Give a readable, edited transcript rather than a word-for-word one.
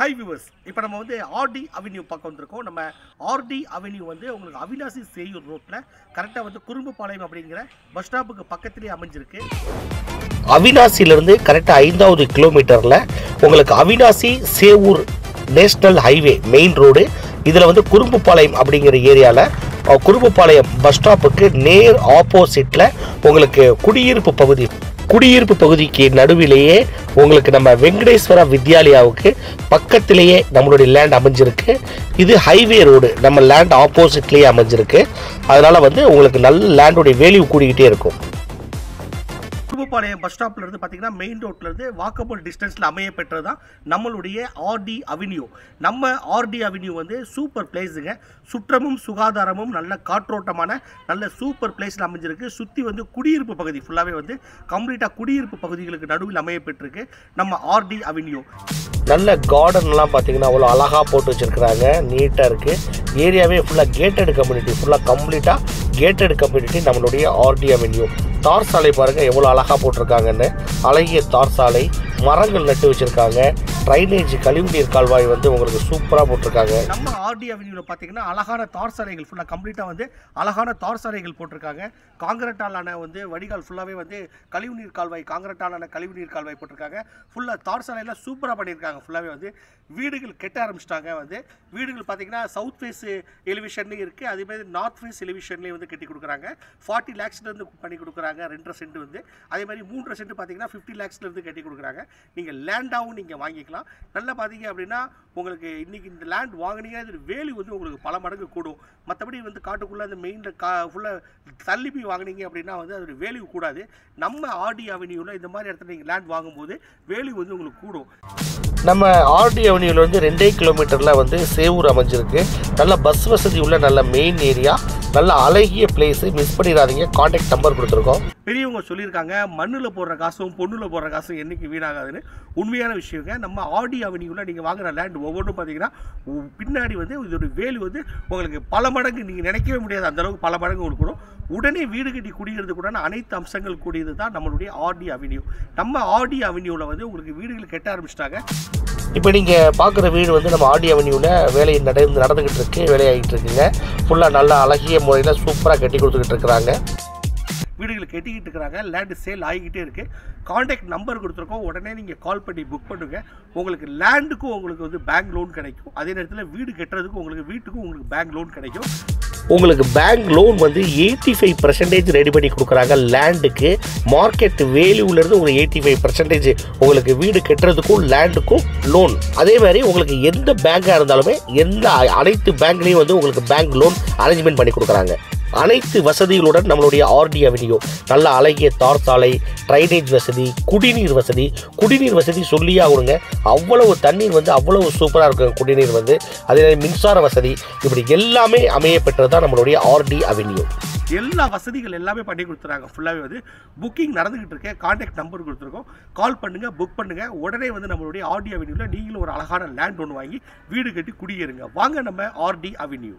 High viewers, இப்போ நம்ம வந்து ஆர்டி அவென்யூ பக்கம் வந்திருக்கோம். நம்ம ஆர்டி அவென்யூ வந்து உங்களுக்கு அவினாசி சேயூர் ரோட்டில் கரெக்டாக வந்து குறும்புபாளையம் அப்படிங்கிற பஸ் ஸ்டாப்புக்கு பக்கத்திலே அமைஞ்சிருக்கு. அவினாசியிலிருந்து கரெக்டாக 5வது கிலோமீட்டரில் உங்களுக்கு Avinashi Sevur national highway main road. இதில் வந்து குறும்புபாளையம் அப்படிங்கிற ஏரியாவில் குறும்புபாளையம் பஸ் ஸ்டாப்புக்கு நேர் ஆப்போசிட்டில் உங்களுக்கு குடியிருப்பு பகுதிக்கு நடுவிலேயே உங்களுக்கு நம்ம வெங்கடேஸ்வரா வித்யாலயாவுக்கு பக்கத்திலேயே நம்மளுடைய லேண்ட் அமைஞ்சிருக்கு. இது ஹைவே ரோடு, நம்ம லேண்ட் ஆப்போசிட்லேயே அமைஞ்சிருக்கு. அதனால் வந்து உங்களுக்கு நல்ல லேண்டோடைய வேல்யூ கூடிக்கிட்டே இருக்கும். குறும்புபாளையம் பஸ் ஸ்டாப்ல இருந்து பார்த்தீங்கன்னா மெயின் ரோட்ல இருந்து வாக்கபிள் டிஸ்டன்ஸில் அமைய பெற்றது தான் நம்மளுடைய ஆர்டி அவென்யூ. நம்ம ஆர்டி அவென்யூ வந்து சூப்பர் பிளேஸுங்க. சுற்றமும் சுகாதாரமும் நல்ல காற்றோட்டமான நல்ல சூப்பர் பிளேஸில் அமைஞ்சிருக்கு. சுற்றி வந்து குடியிருப்பு பகுதி ஃபுல்லாகவே வந்து கம்ப்ளீட்டாக குடியிருப்பு பகுதிகளுக்கு நடுவில் அமைய பெற்றிருக்கு நம்ம ஆர்டி அவென்யூ. நல்ல கார்டன்லாம் பார்த்தீங்கன்னா அவ்வளோ அழகாக போட்டு வச்சுருக்குறாங்க, நீட்டாக இருக்குது. ஏரியாவே ஃபுல்லாக கேட்டட் கம்யூனிட்டி, ஃபுல்லாக கம்ப்ளீட்டாக கேட்டட் கம்யூனிட்டி நம்மளுடைய ஆர்டி அவென்யூ. தார் சாலை பாருங்கள் எவ்வளோ அழகாக போட்டிருக்காங்கன்னு. அழகிய தார் சாலை, மரங்கள் நட்டு வச்சுருக்காங்க. ட்ரைனேஜ் கழிவுநீர் கால்வாய் வந்து உங்களுக்கு சூப்பராக போட்டிருக்காங்க. நம்ம ஆர்டி அவென்யூவில் பார்த்தீங்கன்னா அழகான தார் சாலைகள் ஃபுல்லாக கம்ப்ளீட்டாக வந்து அழகான தார் சாலைகள் போட்டிருக்காங்க. காங்கிரட்டாலான வந்து வடிகால் ஃபுல்லாகவே வந்து கழிவுநீர் கால்வாய், காங்கிரட்டாலான கழிவுநீர் கால்வாய் போட்டிருக்காங்க. ஃபுல்லாக தார் சாலையெல்லாம் சூப்பராக பண்ணியிருக்காங்க. ஃபுல்லாகவே வந்து வீடுகள் கெட்ட ஆரம்பிச்சிட்டாங்க. வந்து வீடுகள் பார்த்தீங்கன்னா சவுத் ஃபேஸ் எலிவேஷன்லேயும் இருக்குது, அதேமாதிரி நார்த் ஃபேஸ் எலிவேஷன்லேயும் வந்து கட்டி கொடுக்குறாங்க. 40 lakhsலேருந்து பண்ணி கொடுக்குறாங்க 2.5 சென்ட் வந்து. அதே மாதிரி 3.5 சென்ட் பார்த்தீங்கன்னா 50 lakhsலேருந்து கட்டி கொடுக்குறாங்க. நீங்கள் லேண்டாகவும் நீங்கள் வாங்கிக்கலாம். நல்லா பார்த்தீங்க அப்படின்னா உங்களுக்கு இன்றைக்கி இந்த லேண்ட் வாங்கினீங்கன்னா இது வேல்யூ வந்து உங்களுக்கு பல மடங்கு கூடும். மற்றபடி வந்து காட்டுக்குள்ளே அந்த மெயினில் ஃபுல்லாக தள்ளி போய் வாங்கினீங்க அப்படின்னா வந்து அதோட வேல்யூ கூடாது. நம்ம ஆர்டி அவென்யூவில் இந்த மாதிரி இடத்துல நீங்கள் லேண்ட் வாங்கும்போது வேல்யூ வந்து உங்களுக்கு கூடும். நம்ம ஆர்டி அவென்யூவில் வந்து 2 கிலோமீட்டரில் வந்து சேவூர் அமைஞ்சிருக்கு. நல்ல பஸ் வசதி உள்ள நல்ல மெயின் ஏரியா, நல்ல அழகிய பிளேஸு. மிஸ் பண்ணிடாதீங்க. கான்டாக்ட் நம்பர் கொடுத்துருக்கோம். பெரியவங்க சொல்லியிருக்காங்க மண்ணில் போடுற காசும் பொண்ணில் போடுற காசும் என்றைக்கு வீணாகாதுன்னு. உண்மையான விஷயங்க. நம்ம ஆர்டி அவென்யூவில் நீங்கள் வாங்குகிற லேண்ட் ஒவ்வொன்றும் பார்த்தீங்கன்னா பின்னாடி வந்து இதோட வேல்யூ வந்து உங்களுக்கு பல மடங்கு, நீங்கள் நினைக்கவே முடியாது அந்தளவுக்கு பல மடங்கு உங்களுக்கு கூடும். உடனே வீடு கட்டி குடிக்கிறது கூட அனைத்து அம்சங்கள் கூடியது தான் நம்மளுடைய ஆர்டி அவென்யூ. நம்ம ஆர்டி அவென்யூவில் வந்து உங்களுக்கு வீடுகள் கட்ட ஆரம்பிச்சிட்டாங்க. இப்போ நீங்கள் பார்க்குற வீடு வந்து நம்ம ஆர்டி அவென்யூவில் வேலை நடந்துக்கிட்டு இருக்கு, வேலையாகிட்டு இருக்குங்க. ஃபுல்லாக நல்ல அழகிய முறையில் சூப்பராக கட்டி கொடுத்துக்கிட்டு இருக்கிறாங்க. வீடுகளை கட்டிக்கிட்டு இருக்கிறாங்க. லேண்டு சேல் ஆகிக்கிட்டே இருக்குது. கான்டாக்ட் நம்பர் கொடுத்துருக்கோம். உடனே நீங்கள் கால் பண்ணி புக் பண்ணுங்கள். உங்களுக்கு லேண்டுக்கும் உங்களுக்கு வந்து பேங்க் லோன் கிடைக்கும். அதே நேரத்தில் வீடு கட்டுறதுக்கும் வீட்டுக்கும் உங்களுக்கு பேங்க் லோன் கிடைக்கும். உங்களுக்கு பேங்க் லோன் வந்து 85% ரெடி பண்ணி கொடுக்குறாங்க. லேண்டுக்கு மார்க்கெட் வேல்யூலேருந்து உங்களுக்கு 85% உங்களுக்கு வீடு கட்டுறதுக்கும் லேண்டுக்கும் லோன். அதே மாதிரி உங்களுக்கு எந்த பேங்காக இருந்தாலுமே அனைத்து பேங்க்லேயும் வந்து உங்களுக்கு பேங்க் லோன் அரேஞ்ச்மெண்ட் பண்ணி கொடுக்குறாங்க. அனைத்து வசதிகளுடன் நம்மளுடைய ஆர்டி அவென்யூ. நல்ல அழகிய தார் சாலை, ட்ரைனேஜ் வசதி, குடிநீர் வசதி சொல்லியே ஆகணுங்க. அவ்வளவு தண்ணீர் வந்து அவ்வளவு சூப்பராக இருக்கும் குடிநீர் வந்து. அதே மின்சார வசதி, இப்படி எல்லாமே அமைய பெற்றது தான் நம்மளுடைய ஆர்டி அவென்யூ. எல்லா வசதிகள் எல்லாமே பண்ணி கொடுத்துறாங்க. ஃபுல்லாகவே வந்து புக்கிங் நடந்துகிட்டு இருக்கு. கான்டாக்ட் நம்பர் கொடுத்துருக்கோம். கால் பண்ணுங்கள், புக் பண்ணுங்கள். உடனே வந்து நம்மளுடைய ஆர்டி அவென்யூவில் நீங்களும் ஒரு அழகான லேண்ட் ஒன்று வாங்கி வீடு கட்டி குடியேறுங்க. வாங்க நம்ம ஆர்டி அவென்யூ.